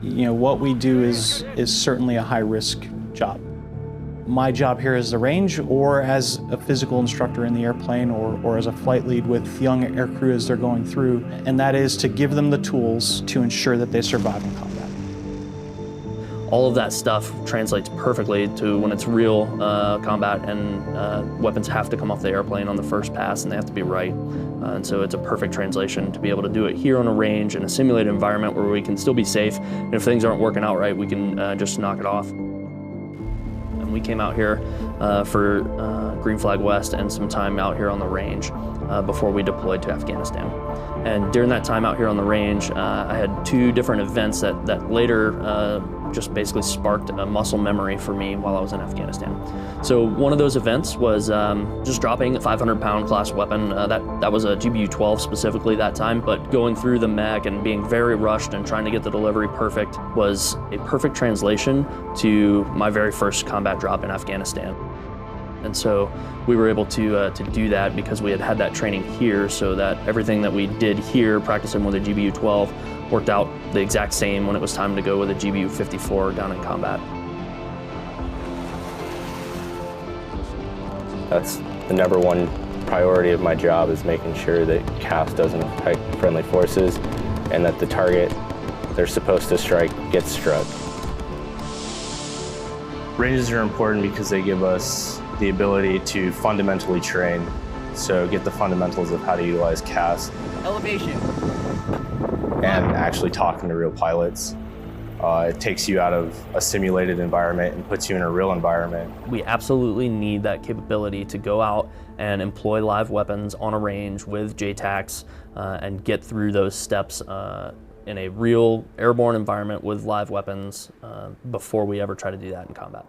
You know, what we do is certainly a high-risk job. My job here as the range, or as a physical instructor in the airplane, or as a flight lead with young aircrew as they're going through, and that is to give them the tools to ensure that they survive in combat. All of that stuff translates perfectly to when it's real combat, and weapons have to come off the airplane on the first pass and they have to be right. And so it's a perfect translation to be able to do it here on a range in a simulated environment where we can still be safe, and if things aren't working out right, we can just knock it off. And we came out here for Green Flag West and some time out here on the range before we deployed to Afghanistan. And during that time out here on the range, I had two different events that later just basically sparked a muscle memory for me while I was in Afghanistan. So one of those events was just dropping a 500-pound class weapon. That was a GBU-12 specifically that time, but going through the mech and being very rushed and trying to get the delivery perfect was a perfect translation to my very first combat drop in Afghanistan. And so we were able to do that because we had had that training here, so that everything that we did here, practicing with a GBU-12, worked out the exact same when it was time to go with a GBU-54 down in combat. That's the #1 priority of my job, is making sure that CAS doesn't affect friendly forces and that the target they're supposed to strike gets struck. Ranges are important because they give us the ability to fundamentally train, so get the fundamentals of how to utilize CAS. Elevation. And actually talking to real pilots. It takes you out of a simulated environment and puts you in a real environment. We absolutely need that capability to go out and employ live weapons on a range with JTACs and get through those steps in a real airborne environment with live weapons before we ever try to do that in combat.